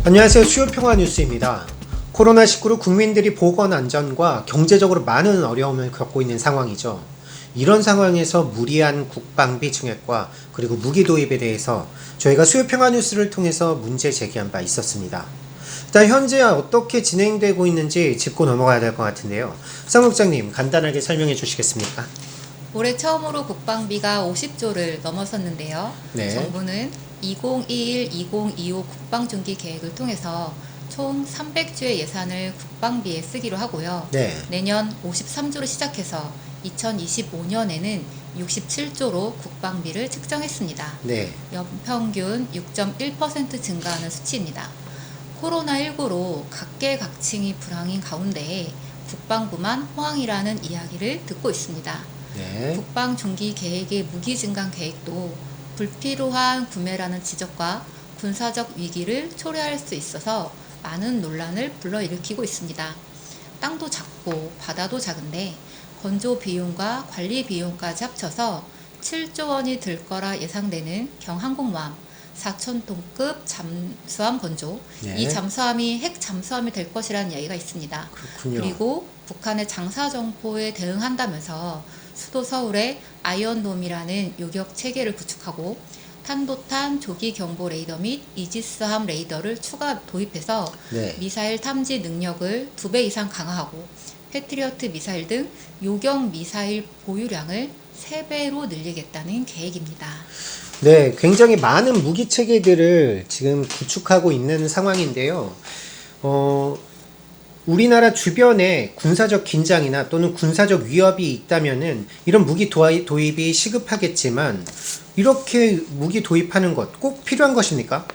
안녕하세요. 수요평화뉴스입니다. 코로나19로 국민들이 보건 안전과 경제적으로 많은 어려움을 겪고 있는 상황이죠. 이런 상황에서 무리한 국방비 증액과 그리고 무기 도입에 대해서 저희가 수요평화뉴스를 통해서 문제 제기한 바 있었습니다. 일단 현재 어떻게 진행되고 있는지 짚고 넘어가야 될 것 같은데요. 쌍국장님 간단하게 설명해 주시겠습니까? 올해 처음으로 국방비가 50조를 넘어섰는데요. 네. 정부는 2021-2025 국방중기 계획을 통해서 총 300조의 예산을 국방비에 쓰기로 하고요. 네. 내년 53조로 시작해서 2025년에는 67조로 국방비를 책정했습니다. 네. 연평균 6.1% 증가하는 수치입니다. 코로나19로 각계각층이 불황인 가운데 국방부만 호황이라는 이야기를 듣고 있습니다. 네. 국방 중기 계획의 무기 증강 계획도 불필요한 구매라는 지적과 군사적 위기를 초래할 수 있어서 많은 논란을 불러일으키고 있습니다. 땅도 작고 바다도 작은데 건조 비용과 관리 비용까지 합쳐서 7조 원이 들 거라 예상되는 경항공모함 4,000톤급 잠수함 건조. 네. 이 잠수함이 핵 잠수함이 될 것이라는 이야기가 있습니다. 그렇군요. 그리고 북한의 장사 정포에 대응한다면서 수도 서울에 아이언돔이라는 요격 체계를 구축하고 탄도탄 조기 경보 레이더 및 이지스함 레이더를 추가 도입해서 네. 미사일 탐지 능력을 2배 이상 강화하고 패트리어트 미사일 등 요격 미사일 보유량을 3배로 늘리겠다는 계획입니다. 네, 굉장히 많은 무기 체계들을 지금 구축하고 있는 상황인데요. 우리나라 주변에 군사적 긴장이나 또는 군사적 위협이 있다면은 이런 무기 도입이 시급하겠지만 이렇게 무기 도입하는 것 꼭 필요한 것입니까?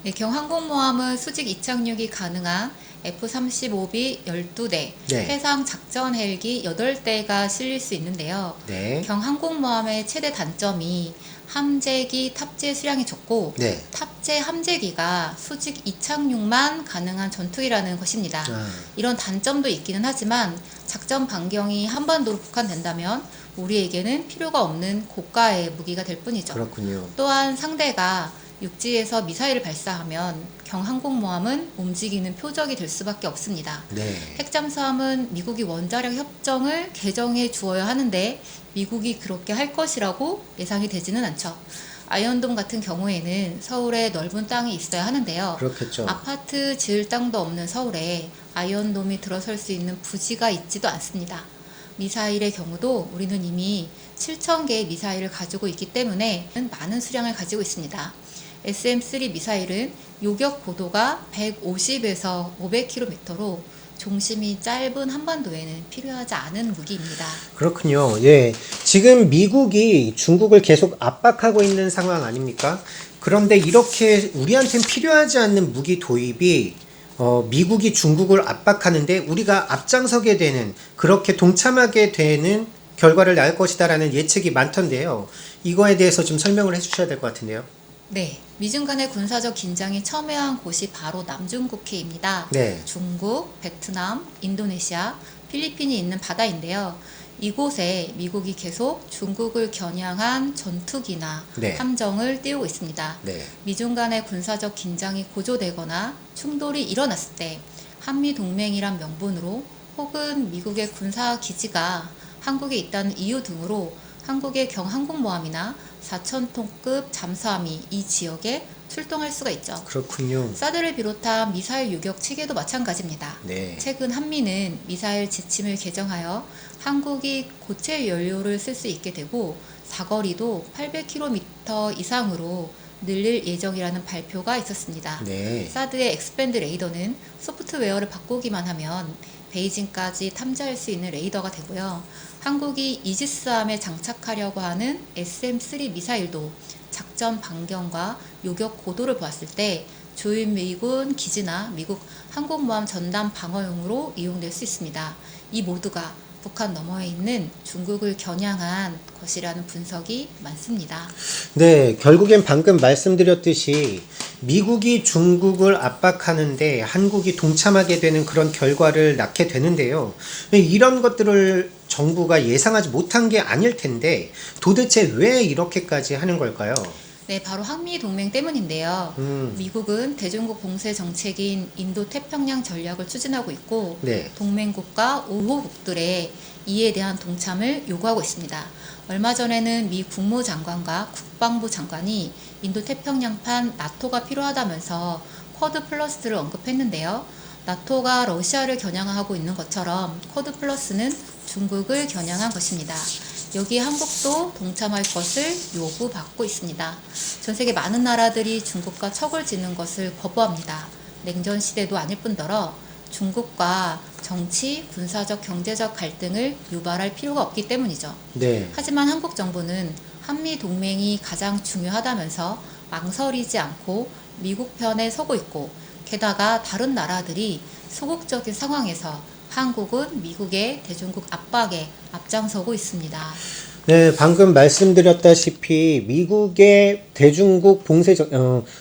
네, 경항공모함은 수직 이착륙이 가능한 F-35B 12대, 네. 해상 작전 헬기 8대가 실릴 수 있는데요. 네. 경항공모함의 최대 단점이 함재기 탑재 수량이 적고 네. 탑재 함재기가 수직 이착륙만 가능한 전투기라는 것입니다. 이런 단점도 있기는 하지만 작전 반경이 한반도로 국한된다면 우리에게는 필요가 없는 고가의 무기가 될 뿐이죠. 그렇군요. 또한 상대가 육지에서 미사일을 발사하면 경항공모함은 움직이는 표적이 될 수밖에 없습니다. 네. 핵잠수함은 미국이 원자력 협정을 개정해 주어야 하는데 미국이 그렇게 할 것이라고 예상이 되지는 않죠. 아이언돔 같은 경우에는 서울에 넓은 땅이 있어야 하는데요. 그렇겠죠. 아파트 지을 땅도 없는 서울에 아이언돔이 들어설 수 있는 부지가 있지도 않습니다. 미사일의 경우도 우리는 이미 7,000개의 미사일을 가지고 있기 때문에 많은 수량을 가지고 있습니다. SM-3 미사일은 요격 고도가 150에서 500km로 종심이 짧은 한반도에는 필요하지 않은 무기입니다. 그렇군요. 예. 지금 미국이 중국을 계속 압박하고 있는 상황 아닙니까? 그런데 이렇게 우리한테는 필요하지 않는 무기 도입이 미국이 중국을 압박하는데 우리가 앞장서게 되는, 그렇게 동참하게 되는 결과를 낳을 것이다라는 예측이 많던데요. 이거에 대해서 좀 설명을 해주셔야 될 것 같은데요. 네, 미중 간의 군사적 긴장이 첨예한 곳이 바로 남중국해입니다. 네. 중국, 베트남, 인도네시아, 필리핀이 있는 바다인데요. 이곳에 미국이 계속 중국을 겨냥한 전투기나 네. 함정을 띄우고 있습니다. 네. 미중 간의 군사적 긴장이 고조되거나 충돌이 일어났을 때 한미동맹이란 명분으로 혹은 미국의 군사 기지가 한국에 있다는 이유 등으로 한국의 경항공모함이나 4,000톤급 잠수함이 이 지역에 출동할 수가 있죠. 그렇군요. 사드를 비롯한 미사일 요격 체계도 마찬가지입니다. 네. 최근 한미는 미사일 지침을 개정하여 한국이 고체 연료를 쓸 수 있게 되고 사거리도 800km 이상으로 늘릴 예정이라는 발표가 있었습니다. 네. 사드의 엑스밴드 레이더는 소프트웨어를 바꾸기만 하면 베이징까지 탐지할 수 있는 레이더가 되고요. 한국이 이지스함에 장착하려고 하는 SM-3 미사일도 작전 반경과 요격 고도를 보았을 때 주인미군 기지나 미국 항공모함 전담 방어용으로 이용될 수 있습니다. 이 모두가 북한 너머에 있는 중국을 겨냥한 것이라는 분석이 많습니다. 네, 결국엔 방금 말씀드렸듯이 미국이 중국을 압박하는데 한국이 동참하게 되는 그런 결과를 낳게 되는데요. 이런 것들을 정부가 예상하지 못한 게 아닐 텐데 도대체 왜 이렇게까지 하는 걸까요? 네, 바로 한미 동맹 때문인데요. 미국은 대중국 봉쇄 정책인 인도 태평양 전략을 추진하고 있고 네. 동맹국가 우호국들의 이에 대한 동참을 요구하고 있습니다. 얼마 전에는 미 국무장관과 국방부 장관이 인도 태평양판 나토가 필요하다면서 쿼드 플러스를 언급했는데요. 나토가 러시아를 겨냥하고 있는 것처럼 쿼드 플러스는 중국을 겨냥한 것입니다. 여기에 한국도 동참할 것을 요구받고 있습니다. 전 세계 많은 나라들이 중국과 척을 짓는 것을 거부합니다. 냉전 시대도 아닐 뿐더러 중국과 정치, 군사적, 경제적 갈등을 유발할 필요가 없기 때문이죠. 네. 하지만 한국 정부는 한미 동맹이 가장 중요하다면서 망설이지 않고 미국 편에 서고 있고 게다가 다른 나라들이 소극적인 상황에서 한국은 미국의 대중국 압박에 앞장서고 있습니다. 네, 방금 말씀드렸다시피 미국의 대중국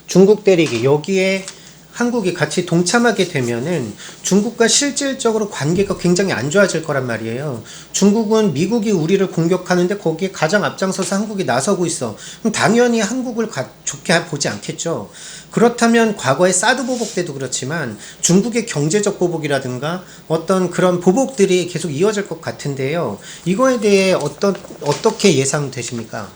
중국 때리기 여기에 한국이 같이 동참하게 되면은 중국과 실질적으로 관계가 굉장히 안 좋아질 거란 말이에요. 중국은 미국이 우리를 공격하는데 거기에 가장 앞장서서 한국이 나서고 있어. 그럼 당연히 한국을 좋게 보지 않겠죠. 그렇다면 과거의 사드 보복 때도 그렇지만 중국의 경제적 보복이라든가 어떤 그런 보복들이 계속 이어질 것 같은데요. 이거에 대해 어떻게 예상되십니까?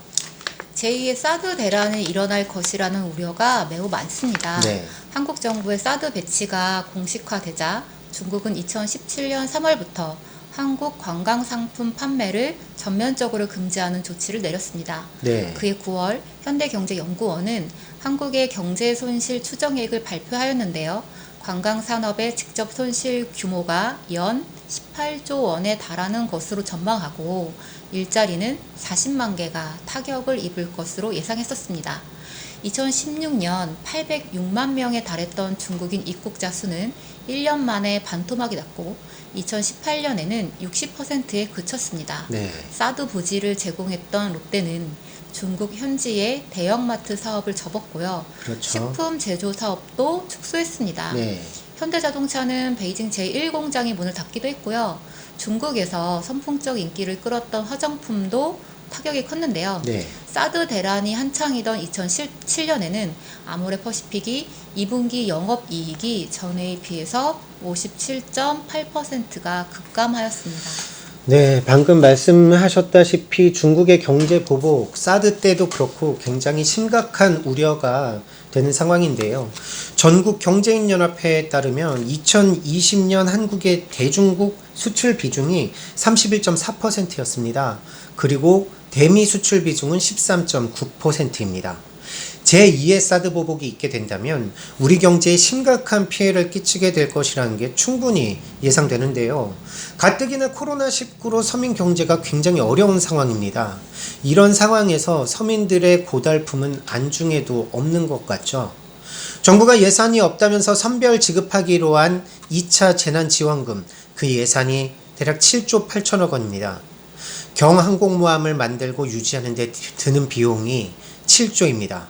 제2의 사드 대란이 일어날 것이라는 우려가 매우 많습니다. 네. 한국 정부의 사드 배치가 공식화되자 중국은 2017년 3월부터 한국 관광상품 판매를 전면적으로 금지하는 조치를 내렸습니다. 네. 그해 9월 현대경제연구원은 한국의 경제 손실 추정액을 발표하였는데요. 관광산업의 직접 손실 규모가 연 18조 원에 달하는 것으로 전망하고 일자리는 40만 개가 타격을 입을 것으로 예상했었습니다. 2016년 806만 명에 달했던 중국인 입국자 수는 1년 만에 반토막이 났고 2018년에는 60%에 그쳤습니다. 네. 사드 부지를 제공했던 롯데는 중국 현지의 대형마트 사업을 접었고요. 그렇죠. 식품 제조 사업도 축소했습니다. 네. 현대자동차는 베이징 제1공장이 문을 닫기도 했고요. 중국에서 선풍적 인기를 끌었던 화장품도 타격이 컸는데요. 네. 사드 대란이 한창이던 2017년에는 아모레퍼시픽이 2분기 영업이익이 전해에 비해서 57.8%가 급감하였습니다. 네, 방금 말씀하셨다시피 중국의 경제 보복, 사드 때도 그렇고 굉장히 심각한 우려가 되는 상황인데요. 전국경제인연합회에 따르면 2020년 한국의 대중국 수출 비중이 31.4%였습니다. 그리고 대미 수출 비중은 13.9%입니다. 제2의 사드 보복이 있게 된다면 우리 경제에 심각한 피해를 끼치게 될 것이라는 게 충분히 예상되는데요. 가뜩이나 코로나19로 서민 경제가 굉장히 어려운 상황입니다. 이런 상황에서 서민들의 고달픔은 안중에도 없는 것 같죠. 정부가 예산이 없다면서 선별 지급하기로 한 2차 재난지원금, 그 예산이 대략 7조 8천억 원입니다. 경항공모함을 만들고 유지하는 데 드는 비용이 7조입니다.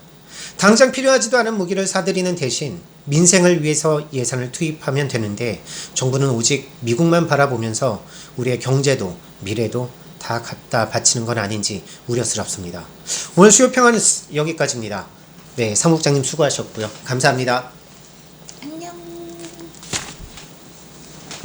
당장 필요하지도 않은 무기를 사들이는 대신 민생을 위해서 예산을 투입하면 되는데 정부는 오직 미국만 바라보면서 우리의 경제도 미래도 다 갖다 바치는 건 아닌지 우려스럽습니다. 오늘 수요평화는 여기까지입니다. 네, 사무국장님 수고하셨고요. 감사합니다.